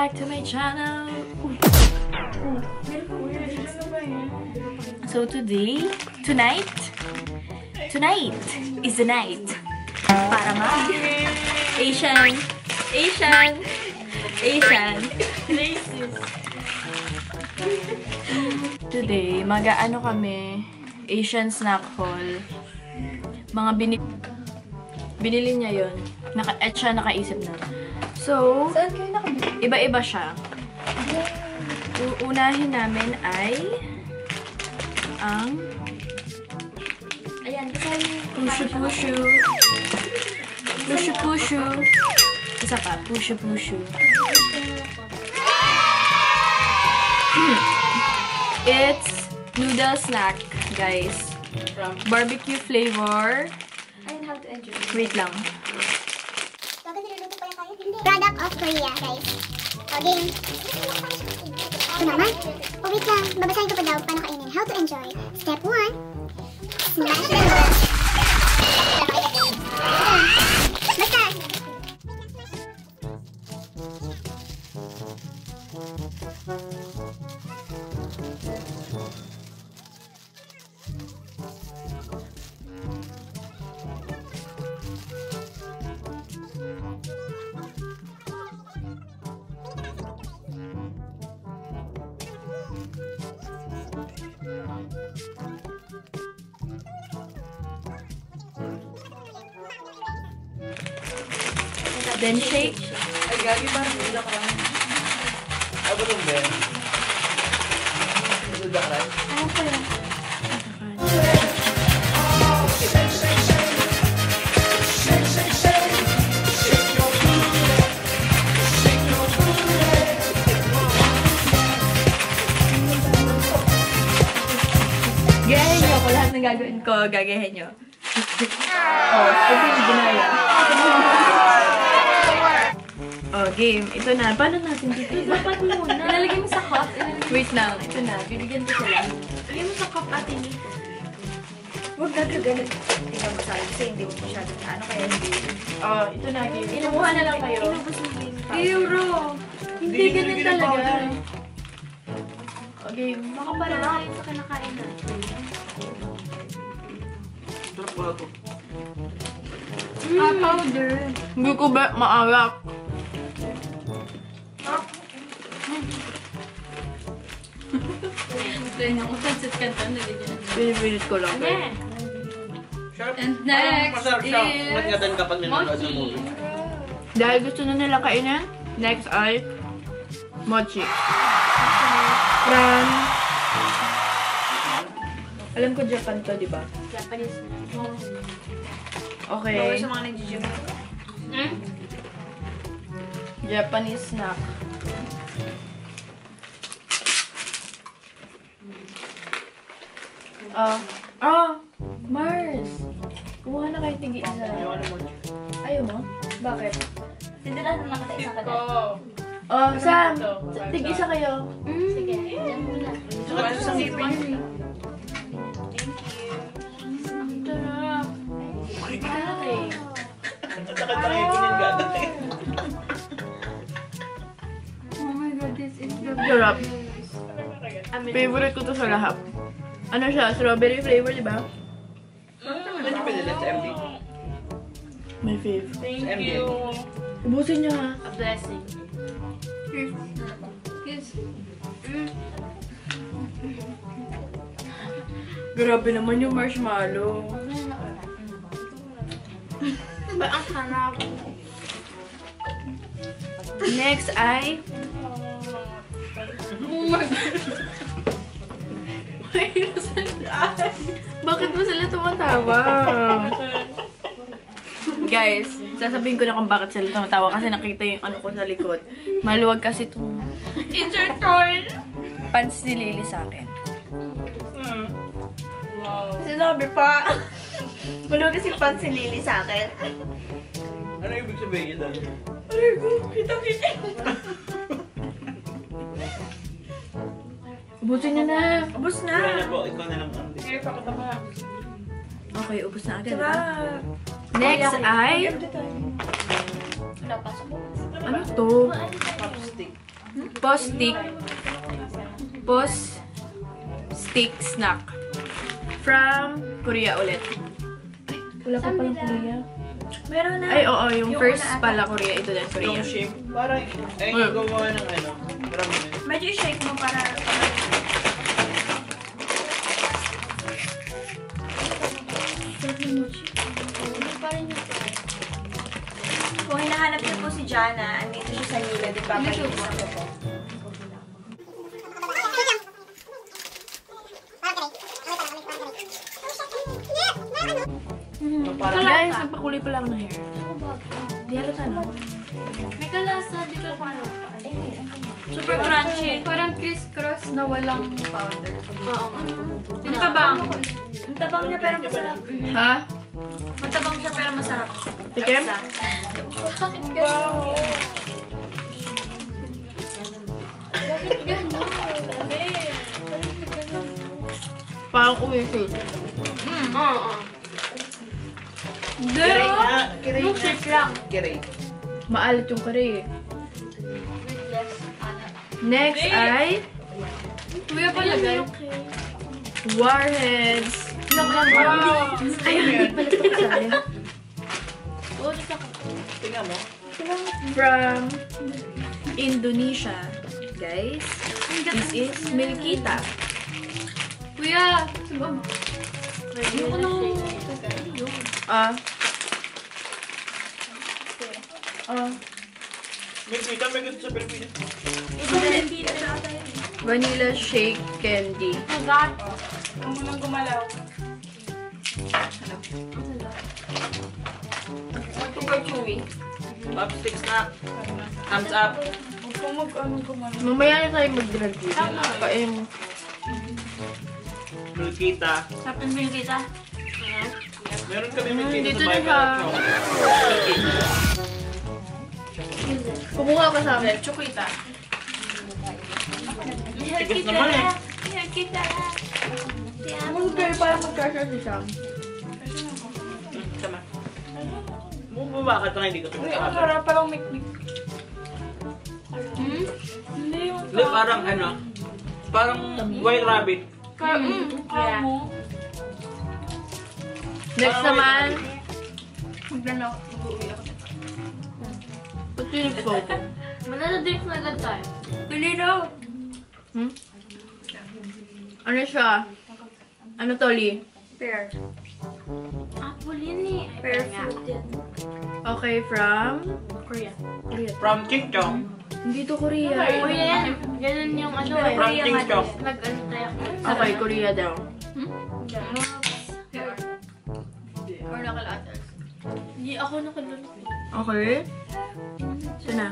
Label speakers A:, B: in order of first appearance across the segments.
A: back to my channel! So tonight is the night para Asian racist. Today, mag-aano kami, Asian snack haul. Mga binili niya yun. At siya nakaisip na. So, iba-iba siya. Uunahin namin ay ang Pushu. Isa pa, Pushu. It's noodle snack, guys. Barbecue flavor. Wait lang.
B: Product of Korea, guys. Okay. Ito naman. Oh, wait lang. Babasahin ko pa daw paano kainin. How to enjoy. Step 1. Smash the noodles. Basta.
A: Then shake.
C: Ay, gagi ba? Nila ka lang. Ay, ba itong Ben? Nila ka lang?
A: Ano pa yan? Gagahin nyo ako. Lahat ng gagawin ko, gagahin nyo. Oh, ito yung ginaya. Oh, game. Ito na. Paano natin dito?
D: Dapat muna. Ilalagay mo sa cup.
A: Wait lang. Ito na. Bibigyan ko sila.
D: Ilagay mo sa cup, ate ni.
E: Huwag na ganun. Tingnan mo sa akin kasi hindi mo masyadong ano kaya hindi.
A: Oh, ito na, game.
D: Inubuhan na lang kayo.
E: Inubos mo din.
A: Euro! Hindi ganun talaga. Okay,
D: Baka para lang kayo sa kinakain natin.
C: Sarap pala ito.
A: powder. Hindi ko ba maalak?
D: Then, ako pansit kanto na ganyan.
A: Pinipilit ko lang.
C: Sharp.
D: And next
C: Masarap siya.
D: is
C: Nagkatan kapag nanonood ng movie.
A: Dahil gusto na nila kainin, next ay mochi. From... Alam ko Japan to, di ba?
D: Japanese.
A: Okay.
E: Bawal sa mga nag-gym.
A: Japanese snack. Mars! Kumuha na kayo tigi isa. Ayaw mo? Bakit?
D: Hindi na naman kasi isang kada.
A: Oh, Sam! Tigi isa kayo.
D: Sige, dyan muna.
C: Saka ito sa ngipin.
A: Sarap.
D: Okay.
C: Saka tayo yung gata.
D: Oh my god, this is the
A: Sarap. Favorite ko to sa lahat. Ano siya? Strawberry flavor, di ba?
C: Ano yung pinili sa MD?
A: My fave.
C: Sa MD.
A: Ubusin niyo ha.
D: a blessing. Yes.
A: Grabe naman yung marshmallow.
D: Ba ang sarap.
A: Next ay...
D: Oh my god.
A: Bakit mo sila tumatawa? Guys, sasabihin ko na kung bakit sila tumatawa kasi nakita yung ano ko sa likod. Maluwag kasi itong
D: It's your turn.
A: pants ni Lily sa akin.
D: Wow.
E: Sinabi pa. Maluwag kasi pants si Lily sa akin.
C: Ano ibig sabihin doon?
E: Aray ko, kita-kita.
A: Ubusin niyo na.
E: Ubus
C: Wala na
E: na.
C: po, ikaw na lang ang
A: Okay, ubos na agad.
E: Sarap.
A: Next ay...
D: Wala, pasok mo.
A: Ano to?
C: chopstick.
A: Post-stick snack. From Korea ulit. Wala pa palang Korea.
E: Meron na.
A: Ay, oo. Yung first pala Korea. Ito din Korea.
F: Yung shape, parang, ay, gumawa ng ano, ramen.
E: Medyo i-shake mo para... Kung hinahanap niyo po si Jana, andito siya sa Nila, di ba?
A: Guys, nagpakulay pa lang na hair. Di halata na.
D: May kalasa dito pa.
E: Super crunchy.
D: Parang criss-cross na walang powder.
E: Oo.
D: Ang tabang.
E: Ang tabang niya pero masarap.
A: Ha?
E: Matabang siya pero masarap.
A: Tikim? Parang kumisil.
D: Oo.
F: Kiray nga, kiray
D: Yung
F: nga.
D: shape lang.
F: Kiray.
A: Maalat yung kare eh. Next ay
D: Kuya pala guys.
A: Warheads.
D: Wow.
A: Ay, hindi pala ito kasali.
F: Tingnan mo.
A: From Indonesia. Guys, this is Milkita.
D: Kuya. Sumab.
A: Ah.
F: Milkita, may gusto sa Pilipinas.
A: Vanilla shake candy.
E: Huwag mo nang gumalaw.
D: Super chewy.
F: Popstick snack. Thumbs up.
E: Huwag mo gumalaw.
A: Mamaya na tayo mag-drag dito. Kain mo.
F: Milkita.
E: Sapin mo yung kita.
F: Meron kami Milkita
A: dito
F: sa
A: na
F: Bible.
A: ba? Kumuha ka sa amin.
E: Chokita.
F: Tigas naman eh.
A: Ano kayo parang magkasya si Sam?
F: Tama. Bumabakal ka nga, hindi ka
E: Uy, ang
F: pinagkakasal.
E: sarap parang mikmik. Hindi yung
F: Hindi, parang ano, parang white rabbit.
E: kaya mo.
A: Next naman,
E: Maglalaw. Mag-uwi ako.
A: ito yung photo.
D: Mananadrik na agad tayo.
E: Pili daw.
A: Ano siya? Ano to, Lee?
E: Pear.
D: Apple yun eh.
E: Pear fruit yan.
A: Okay, from?
D: Korea.
A: Korea.
F: From Ching Chong.
A: Hindi to Korea.
D: Korea yan. Ganun yung ano eh.
F: From Ching Chong.
D: Nag-ano tayo.
A: Okay, Korea daw.
D: Or nakalatas. Hindi ako nakalunod.
A: Okay. Ito na.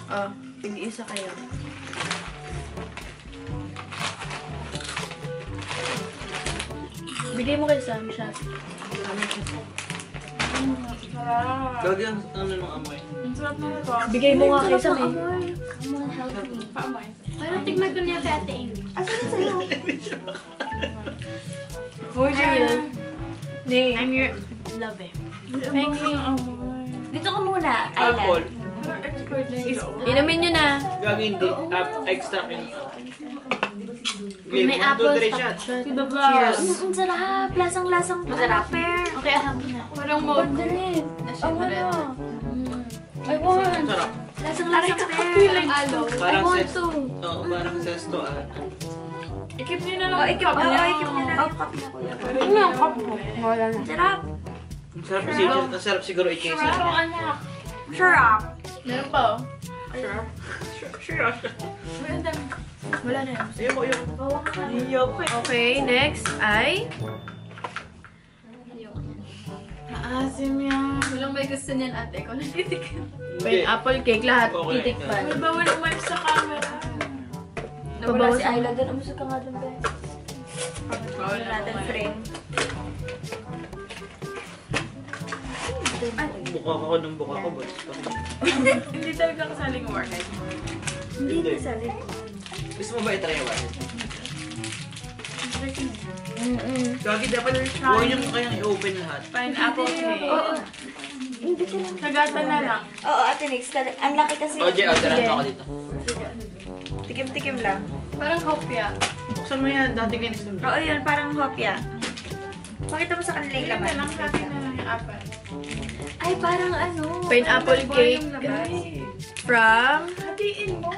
A: Oh, tig-isa kayo. Bigay mo kay Sam siya.
F: Gagi ang ano ng amoy.
E: Ang sarap na ito.
A: Bigay mo nga kay Sam eh.
E: Paamay.
D: Parang tignan ko niya kay Ate Amy.
A: For real. Nee.
D: I'm your love eh.
E: Thank you. Dito ka muna,
F: Apple.
A: Inumin nyo na.
F: Gagi hindi. Extract yun.
D: May apple
F: shot.
A: Cheers.
E: Ang sarap. Lasang-lasang masarap. Pear.
D: Okay, aham na. Parang mo.
E: I want.
F: Sarap.
E: Lasang-lasang pear.
F: Parang sesto. Oo, parang sesto.
E: Ikip niyo na lang. Oh, ikip niyo na lang yung kape na kuya.
A: Ano yung cup mo? Wala na.
E: Sarap.
F: Ang sarap siguro i-chase.
D: anak.
E: Sarap.
A: Meron pa oh.
F: Sure.
A: Wala na yun.
F: Ayoko, ayoko.
A: Okay, next ay...
E: Maasim yan.
D: Walang may gusto niyan ate. Ikaw lang titikin.
A: Pineapple cake, lahat
F: Okay.
A: titikpan.
E: May bawal umayos sa camera. Nawala si Ayla doon. Umusok ka nga doon, guys. Bawal natin frame.
F: Buka ako ng buka ko, boss.
E: Hindi talaga kasaling warhead.
F: Hindi.
E: Kasali.
F: Gusto mo ba i-try yung warhead? Gagi, dapat huwag niyo kayang i-open lahat.
D: Pineapple cake.
E: Oo. Hindi ka lang.
D: Sagatan na lang.
E: Oo, Ate Nix. Ang laki kasi.
F: O, Jay, orderan mo ako dito.
E: Tikim-tikim lang.
D: Parang hopya.
F: Buksan mo yan, dati kayo nito.
E: Oo, yun. Parang hopya. Pakita mo sa kanila yung
D: Tignan na
E: laman.
D: lang natin na lang yung apple.
E: Ay, parang ano.
A: Pineapple cake from
D: Hatiin mo.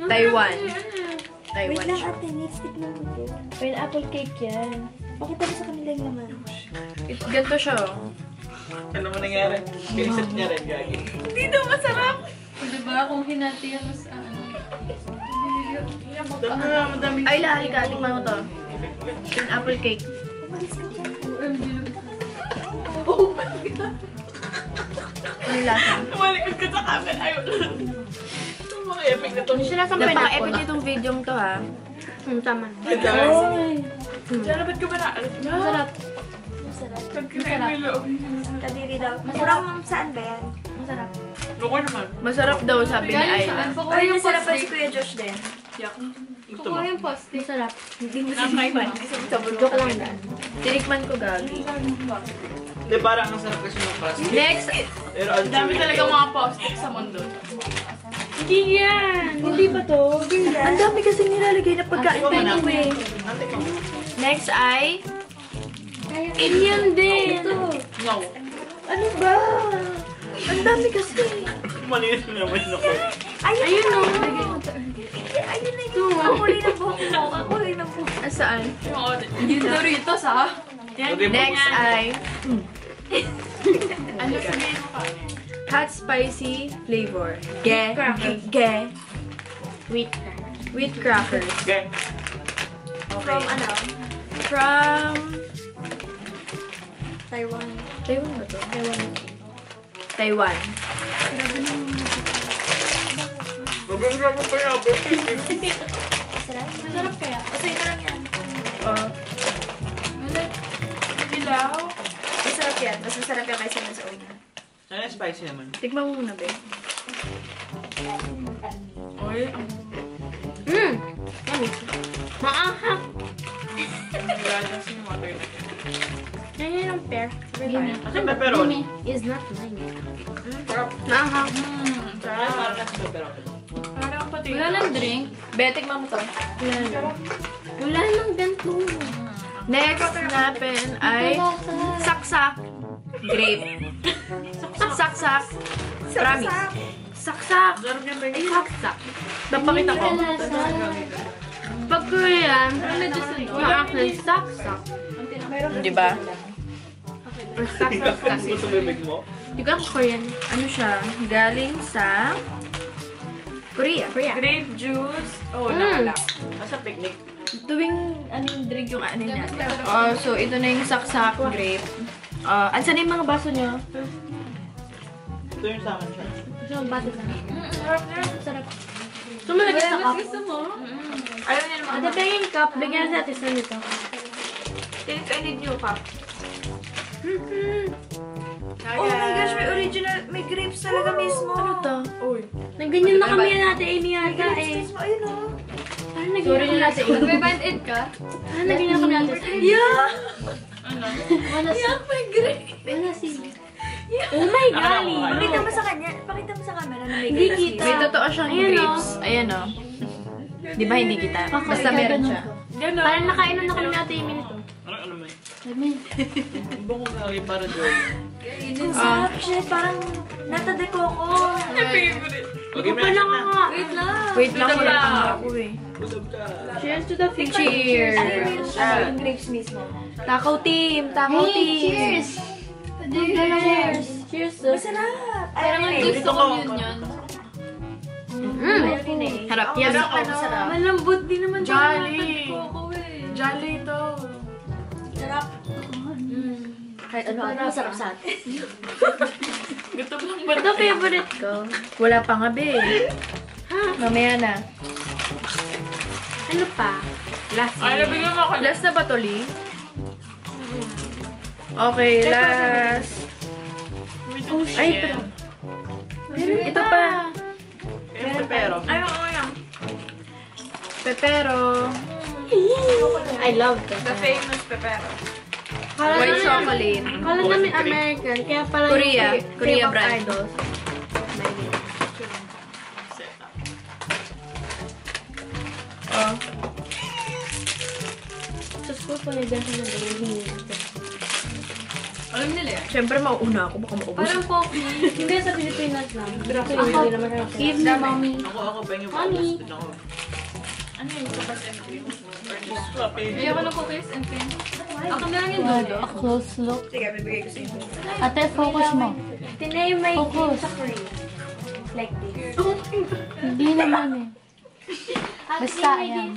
A: Taiwan.
E: Wait
A: Taiwan
E: lang,
A: siya.
E: Ate Nix. Tignan mo to. Pineapple cake yan. Pakita mo sa kanila yung laman.
A: Ganito siya.
F: Ano mo nangyari? Pinisip niya rin, Gagi.
E: Hindi daw masarap.
D: Diba kung hinati yan mas ano.
F: Madaming...
A: Ay, lahat ka. Tingnan mo to. Pineapple cake. Ano yung lasa?
F: Tumalikod ka sa camera. Ayaw. Ang mga epic na to.
A: Napaka-epic itong video to ha. Tama na.
F: Ang dami.
D: Diyan, ba't ka ba naalit?
A: Masarap.
D: Pag kinain mo yung loob.
E: Kadiri daw. Masarap saan ba yan?
A: Masarap.
F: Loko naman.
A: Masarap daw sabi ni
D: Galing
A: Ayla.
D: saan? Kukuha
E: Ay,
D: yung
E: masarap pa si
D: post-it.
E: Kuya Josh din.
F: Ito mo.
D: Kukuha yung post-it.
A: Masarap.
E: Hindi mo sinipan. Sa
A: Joke lang yan. Tinikman ko gagi.
F: Hindi, parang ang sarap kasi ng plastic.
A: Next!
F: Pero ang
D: Dami talaga mga post-it sa mundo.
A: Hindi yan! Hindi ba to? Ang dami kasi nilalagay na pagkain tayo eh. Next ay... Indian din!
F: No.
A: Ano ba? Ang dami kasi.
F: Malinis naman ako.
A: Ayun o.
E: Ayun na yun. Ang kulay ng buhok mo. Ang kulay ng buhok.
A: Saan?
D: Yung Doritos ha?
A: Next ay...
D: Ano sabihin mo pa?
A: Hot spicy flavor. Ge. Ge. Wheat crackers.
F: Gang.
E: From ano?
A: From...
E: Taiwan.
A: Taiwan ba to? Taiwan.
F: Mabang-rap pa yung apple.
E: Masarap?
D: Masarap kaya?
E: Kasi ito lang yan.
D: Dilaw?
E: Masarap yan. Mas masarap yan kaysa sa una.
F: Ano yung spicy naman?
A: Tikman mo muna, be.
D: Oy,
A: Maahap!
D: wala kasi yung water na yan.
A: Yan yung pear.
F: Kasi pepperoni.
A: Is not mine. Maahap.
F: Ay, parang nasa pepperoni.
D: Parang pati. Wala lang drink.
A: Be, tikman mo to. Wala nang ganito. Next natin ay saksak grape. Saksak. Promise. Saksak.
F: Sarap niya ba yun?
A: Saksak. Napakita ko. Pag Korean, actually saksak. Di ba?
F: Kasi sa bibig mo?
A: Di ba Korean? Ano siya? Galing sa Korea.
D: Grape juice. Oh, nawala.
F: Nasa picnic.
A: Tuwing anong drink yung ano niya. So ito na yung saksak grape. Ansan na yung mga baso niyo?
F: Ito yung sa akin siya.
A: Gusto mong baso sa
D: Sarap na.
A: Sarap. Sumalagay sa cup.
D: Gusto mo?
E: Ayaw niya naman.
A: Ate, pengin cup. Bigyan natin sa nito.
E: I need new cup. Oh my gosh, may original, may grapes talaga mismo.
A: Ano to?
D: Uy.
A: Nagganyan na kami yan natin, Amy yata
E: Grapes mismo, ayun o.
A: Parang nagganyan na natin.
D: Nagbe-band-aid ka?
A: Parang nagganyan kami natin.
E: Yeah!
D: Ano?
A: Wala si...
E: May grapes.
A: Wala si... Oh my golly!
E: Pakita mo sa kanya, pakita mo sa camera na may
A: Hindi
E: grapes
A: kita.
E: mismo.
A: May totoo siyang grapes. Ayan o. Di ba hindi kita? Basta meron siya.
D: Gano'n.
A: Parang nakainom na kami natin, Amy nito.
F: Ano mo yun? Ang bango gagi para doon.
E: Ang sarap siya, parang natadeko ko.
D: Favorite.
F: Okay, may action na.
E: Wait lang.
A: Wait lang, wala pang ako eh.
F: Usap ka.
A: Cheers to the future. Cheers!
E: Ano yung yung grapes mismo?
A: Takaw team! Takaw team! Cheers! Cheers! Cheers!
E: Masarap.
D: Parang ang
E: Ay,
D: gusto ko yun yun.
A: Harap yan.
E: Masarap.
A: Malambot din naman.
D: Jolly. Jolly ito.
E: Sarap. Kahit ano, masarap sa atin.
D: Gutom lang ba?
A: Ito favorite ko. Wala pa nga be. Mamaya na. Ano pa? Last
D: Ay, nabigyan mo ako.
A: Last na ba to, Lee? Okay, last.
D: Oh,
A: Ay, ito. Ito pa.
F: Yung pepero.
E: Ay, oo yan.
A: Pepero. I love that.
E: The famous pepero.
A: White chocolate.
C: Kala namin American, kaya pala
A: Korea.
C: yung
A: Korea
C: K-pop
A: brand.
C: idols.
A: Oh.
C: Sa school po na dyan sa naging
D: Alam nila yan.
A: Siyempre, mauuna ako. Baka maubos.
C: Parang Pocky. Hindi sa Pilipinas lang. Ako,
E: Hindi naman ako.
C: give me mommy.
F: Ako, pengen pa.
C: Mami.
F: Gusto ako.
D: Ano yung cookies and cream?
F: Or just floppy.
D: Ayoko ng cookies and cream. Ako na lang yung dulo.
C: A close look.
E: Sige, bibigay ko sa inyo.
C: Ate, focus mo.
E: Tinay may
C: Focus.
E: sa cream. Like this.
C: Hindi naman eh. Basta yan.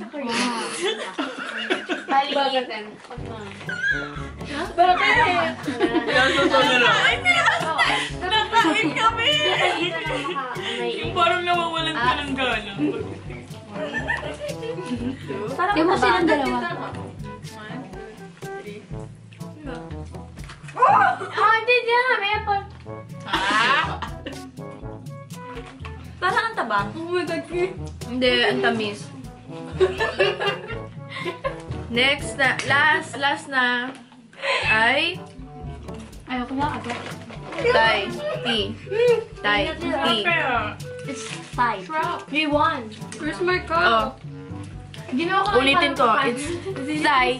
E: Maliit.
F: Yan, totoo na lang.
E: Nakain kami!
D: Yung parang nawawalan ka ng gana.
C: Yung mo silang dalawa.
A: Oh, hindi niya. May apple.
E: Parang ang taba.
A: Hindi, ang tamis. Next na, last na ay
C: Ayoko na ate.
A: Thai tea. Thai tea.
C: It's 5.
A: We won.
C: Where's my
A: Oh,
C: cup? Ginawa ko
A: ulitin ko. It's Thai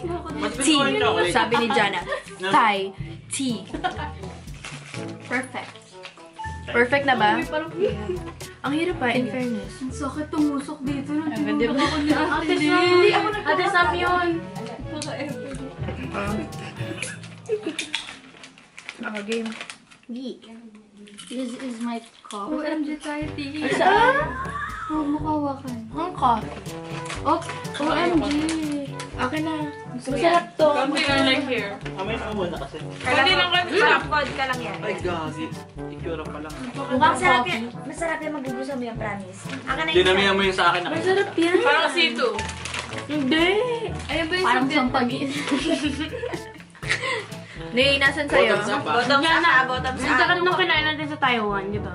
A: tea. Sabi ni Jana. Thai tea.
C: Perfect.
A: Perfect na ba? Ang hirap pa, in fairness.
C: Ang sakit tumusok dito. Nang
A: Hindi ba?
C: ako ni Ate Sam. Hindi ako nagtumusok. Ate Sam yun.
A: Ako, game.
C: This is my cup.
E: OMG tayo, tingin.
A: Saan?
C: Huwag mo kawakan.
A: Ang coffee.
C: Oh, OMG.
A: Akin na.
C: Masarap to.
D: Something I like here.
F: Amin ako muna kasi.
D: Hindi lang ka.
E: Sarap vodka lang yan.
F: Ay, gagi. Ikura pa lang.
E: Masarap yan. Masarap yan magugustuhan mo yung promise. Akin na
F: Dinamihan mo yung sa akin.
A: Masarap yan.
D: Parang C2.
A: Hindi.
C: Ayun ba yung parang sampagi.
A: Nay, nasan sa'yo?
F: Bottoms up, ah.
E: Bottoms up, bottoms up.
C: Ang sakit nung kinain natin sa Taiwan, di ba?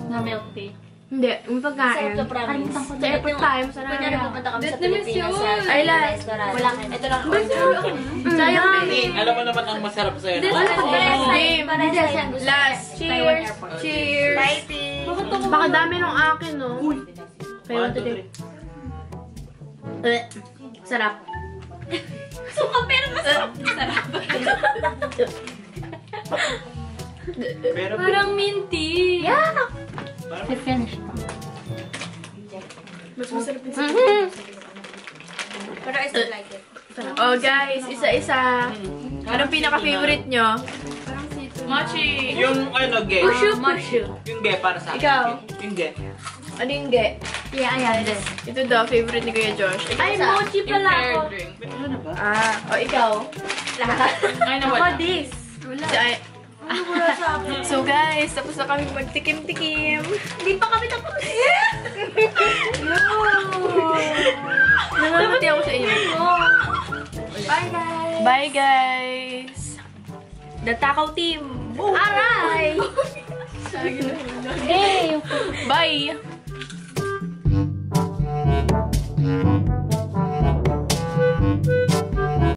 C: Na milk tea.
A: Hindi, may pagkain.
E: Sarap to, promise.
A: Sa airport tayo, masarap.
E: Kunyari pupunta kami sa
C: Vietnamese
E: Pilipinas
C: yun.
E: sa
A: Ay, lahat.
E: restaurant.
C: Wala.
E: Ito lang order.
A: Sayang din.
F: Alam mo naman ang masarap sa'yo. no?
A: Game.
E: Last.
A: Last. Cheers. Cheers.
E: Fighting.
A: Baka dami nung akin, no? Kaya
F: One,
A: want to
F: two,
A: take.
F: three.
A: Sarap.
E: Suka pero masarap. Sarap.
F: Pero,
C: Parang minty.
A: Yeah.
C: I-finish pa.
E: Pero I still like it.
A: Oh, guys. Isa-isa. Anong pinaka-favorite nyo?
D: Mochi.
F: yung ano, ge.
A: Mushu.
F: Yung ge para sa akin.
A: Ikaw.
F: Yung ge.
A: Ano yung ge?
C: Yeah, ayan din.
A: Ito daw, favorite ni Kuya Josh. Ikaw
C: Ay,
A: sa?
C: mochi pala ako.
D: Impaired drink.
F: Ano ba?
A: Ah, o ikaw. Lahat.
D: Ay, nawala.
A: this. Si Ay. So guys, tapos na kami magtikim-tikim.
E: Hindi pa kami tapos.
A: Namamati ako sa inyo.
E: Bye guys.
A: Bye guys! The Takaw team!
E: Aray!
C: Hey!
A: Bye!